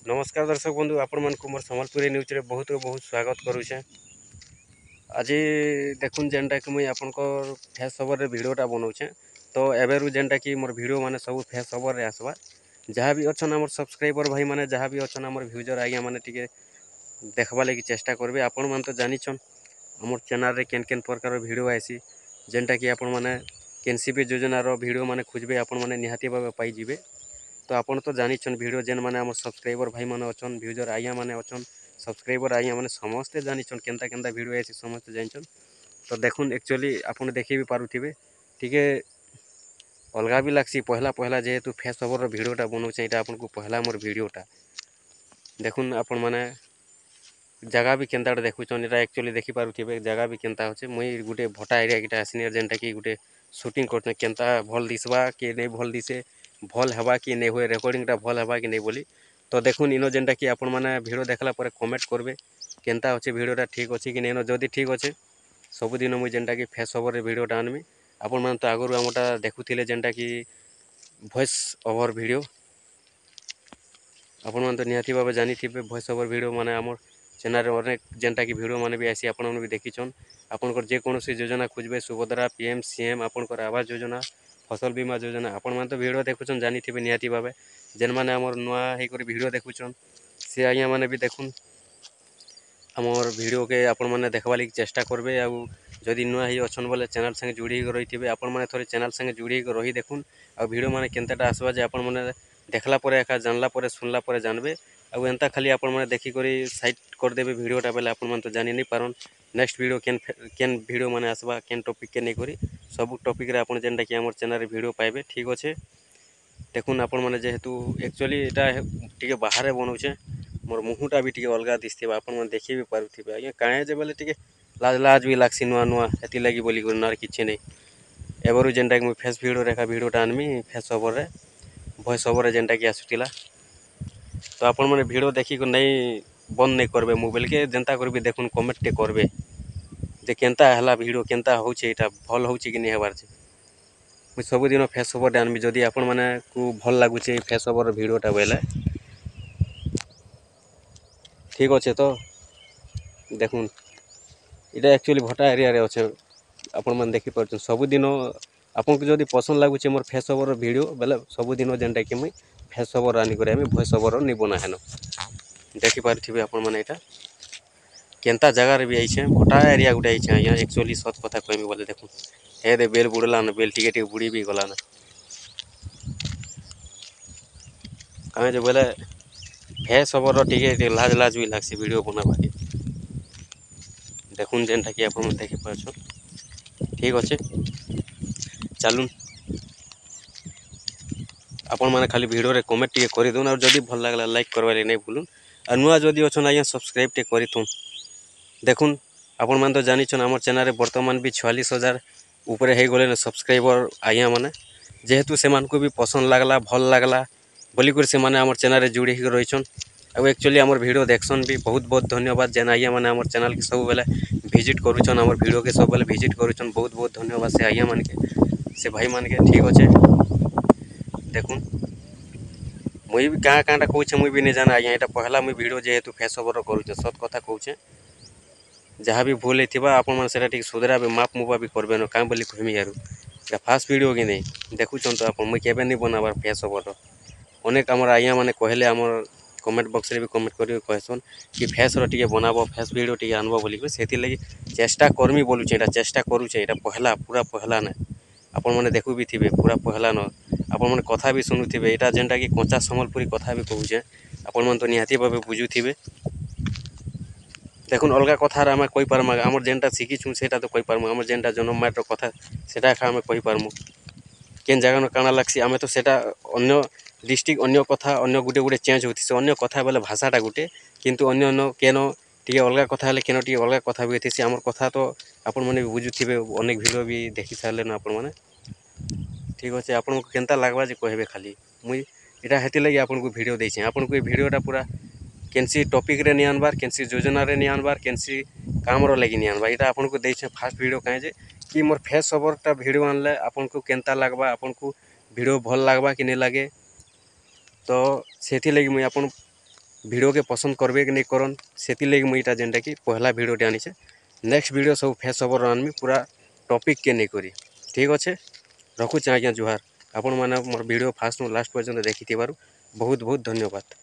नमस्कार दर्शक बंधु आपण मानक मोर संबलपुरी न्यूज रे बहुत बहुत स्वागत करुचे। आज देखुन जेनटा कि मुई आपनकर फेस ओवर रे वीडियोटा बनाऊे तो एबेरु जेनटा कि मोर वीडियो माने सब फेस ओवर रे आसबा। जहाँ भी अच्छा मोर सब्सक्राइबर भाई माने जहाँ भी अच्छा मोर व्यूजर आज्ञा माने टिके देखबा लगी चेष्टा करबे। आपण मान तो जानिछन हमर चैनल रे केन केन प्रकार वीडियो आसी जेनटा कि आपण माने केनसी भी योजना रो वीडियो माने खोजबे आपण माने निहाती भाबे पाई जिवे। तो आपन तो जानिछन वीडियो जेन माने हमर सब्सक्राइबर भाई माने अछन व्यूजर आज्ञा माने अछन सब्सक्राइबर आज्ञा माने समस्ते जानिछन केनता केनता वीडियो आसी समस्ते जानिछन। तो देखुन एक्चुअली आपन देखि भी पारुथिबे टिके अलगा भी लागसी पहला पहला जेहेतु फेस ओवर वीडियोटा बनौछे एटा आपन को पहला मोर वीडियोटा देखुन आपण माने जगह भी केनता देखुछन एटा एक्चुअली देखि पारुथिबे जगह भी केनता होचे मुई गुटे भटा एरिया गिटा आसिनी जेनटा कि गुटे शूटिंग करते केनता भल दिसबा कि नहीं भल दिसे भल हेबा कि नहीं हुए रेकर्डिंगटा भल हेबा कि नहीं बोली। तो देखुन इनो जेनटा कि आपण माने वीडियो देखला परे कमेंट करबे केनता होचे वीडियोटा ठीक अछि कि नहीं जदि ठीक अच्छे सबुदिन मुई जेनटा कि फेस ओवर वीडियोटा आनमी। आपण माने तो आगरु हमटा देखुथिले जेनटा कि वॉइस ओवर वीडियो आपण माने तो निहाती भाबे जानिथिबे वॉइस ओवर वीडियो माने हमर चैनल रे अनेक जेनटा कि वीडियो माने भी आसी आपण माने भी देखिछन। आपनकर जे कोनोसी योजना खोजबे सुभद्रा पीएम सीएम आपनकर आवास योजना फसल बीमा योजना आपण माने तो वीडियो देखुछन जानिथिबे निहाती भाबे जेन माने हमर नुआ हे करी वीडियो देखुछन से आज्ञा माने भी देखुन हमर वीडियो के आपण माने देखबा लगी चेष्टा करबे। आ जदि नुआ ही अछन बोले चैनल संगे जुड़ी रहिथिबे आपण माने थोड़े चैनल संगे जुड़ी रही देखुन आ वीडियो माने केनताटा आसबा जे आपण माने देखला परे एका जानला परे सुनला परे जानबे। आ एंता खाली आपण माने देखि करी साइड कर देबे वीडियोटा बेले आपण माने तो जानि नहीं पारन नेक्स्ट वीडियो केन वीडियो माने आसबा केन टॉपिक के नहीं करी सब टॉपिक रे आपण जेनटा कि हमर चैनल रे वीडियो पाइबे ठीक अच्छे। देखुन आपण माने जेहेतु एक्चुअली एटा टिके बाहर बनाऊे मोर मुहूटा भी टिके अलगा दिसथिबा आपण माने देखि भी पारुथिबे आज्ञा काहे जे बेले टिके लाज लाज भी लागसी नुआ नुआ हेति लागि बोली गुनार किछि नहीं एबरु जेनटा कि फेस वीडियो रेखा वीडियोटा आनमी फेस ओवर रे वॉइस ओवर रे जेनटा कि आसुतिला। तो आपण माने वीडियो देखि को नहीं बंद नहीं करबे मोबाइल के जेनता करबे देखुन कमेंट टे करबे जे केनता हला वीडियो केनता होचे एटा भल होचे कि नहीं हेबार छै। मुझे सबुदिन फेस ओवर आनमी जदि आपण माने को भल लागुचे फेस ओवर वीडियोटा बेले ठीक अच्छे। तो देखुन इटा एक्चुअली भटा एरिया रे अच्छे आपण माने देखि परछन सबुदिन आपन को जदि पसंद लागुचे मोर फेस ओवर वीडियो बेले सबुदिन जेनटा कि मुई फेस ओवर आनी करे आमी वॉइस ओवर नहीं बना हेन देखि पारथिबे आपण माने एटा केनता जगह रे भी आइछे भटा एरिया गुटे आइछे आज्ञा एक्चुअली सत कथा कहमी बोले देखुन हे दे बेल बुड़ला न बेल टिके टिके बुड़ी भी गला न कहे जे बोले फेस ओवर टिके लाज लाज भी लागसी वीडियो बनाबा के देखुन जेनटा कि आपण देखि पारछन ठीक अच्छे। चलुन आपण माने खाली वीडियो रे कमेंट टिके करि दोन और जदि भल लागला लाइक करबा ले नहीं भूलुन आ नुआ जदि अछन आज्ञा सब्सक्राइब टे करिथुन। देखुन आपण माने तो जानिछन हमर चैनल रे वर्तमान भी 46,000 ऊपर हे गले सब्सक्राइबर आज्ञा माने जेहेतु से मान को भी पसंद लागला भल लागला बोली कर से माने हमर चैनल रे जुड़ी ही रहिछन। आ एक्चुअली हमर वीडियो देखसन भी बहुत बहुत धन्यवाद जेन आज्ञा माने हमर चैनल के सब बेले विजिट करूछन हमर वीडियो के सब बेले विजिट करूछन बहुत बहुत धन्यवाद से आज्ञा मान के से भाई मान के ठीक अच्छे। देखुन मुई भी कहाँ कहाँटा कहूँ मुई भी नहीं जाना आज्ञा एटा पहला मुई वीडियो जेहेतु फेस ओवर करूचे सत कथा कहूचे जहाँ भी भूल होता आपण मैंने से सुधराबे माप मुपा भी करबे न क्या बोली कहमी यार फास्ट वीडियो कि नहीं देखुन तो आप मुई केबे नहीं बनाबार फेस ओवर अनेक आमर आज्ञा मैंने कहले आमर कमेंट बॉक्स रे भी कमेंट कर कहसन कि फेस रे बनाब फेस वीडियो टे आनब बोलिक से लगी चेष्टा करमी बोलुचे एटा चेष्टा करुचे एटा पहला पूरा पहला ना आपण मैंने देखु भी थे पूरा पहला न आपण मैंने कथा भी शुणुवे यहाँ जेनटा कि कंचा सम्बलपुरी कथा भी कहूचे आपण मैंने तो निहाती भावे बुझुवे। देखुन अलग कथा आम कही पार्मा आम जेनटा शिखीछुँ से तो कही पार्मु आम जेनटा जन्म माटर कथा से आम कही पार्मु केन जगह काଣା लागसी आम तो सेटा अन्य डिस्ट्रिक्ट अन्य कथा अन्य गुटे गुटे चेंज होती से अन्य कथा बोले भाषाटा गुटे किंतु अन्य अन्य केन टी अलग कथा हेल्ले केन टी अलग कथा भी होती आम कथा तो आपण मैंने बुझुवे अनेक भिडियो भी देखी सारे आपण मैंने ठीक अच्छे। आपन को केनता लागबा जे कहबे खाली मुई इटा हेती लगी आपन को वीडियो देछे आपन को वीडियोटा पूरा केनसी टॉपिक रे नहीं आनबार केनसी योजना रे नहीं आनबार केनसी काम रो लगी नहीं आनबार इटा आपन को देछे फास्ट वीडियो कहे जे कि मोर फेस ओवरटा वीडियो आनले आपन को केनता लागबा आपन को वीडियो भल लागबा कि नहीं लगे तो सेथि लगी मुई आपन ଭିଡ଼ିଓକେ ପସନ୍ଦ କରବେ କି ନାଇଁ କରନ୍ ସେଥିର୍ଲାଗି ମୁଇଁ ଇଟା ଯେନ୍ଟାକି ପହଲା ଭିଡ଼ିଓଟେ ଆନିଛେ। ନେକ୍ସଟ ଭିଡ଼ିଓ ସବୁ ଫେସ୍ ଖବର ଆନମି ପୁରା ଟପିକ୍କେ ନେଇକରି। ଠିକ୍ ଅଛେ, ରଖୁଛେଁ ଆଜ୍ଞା ଜୁହାର। ଆପଣମାନେ ମୋର ଭିଡ଼ିଓ ଫାଷ୍ଟରୁ ଲାଷ୍ଟ ପର୍ଯ୍ୟନ୍ତ ଦେଖିଥିବାରୁ ବହୁତ ବହୁତ ଧନ୍ୟବାଦ।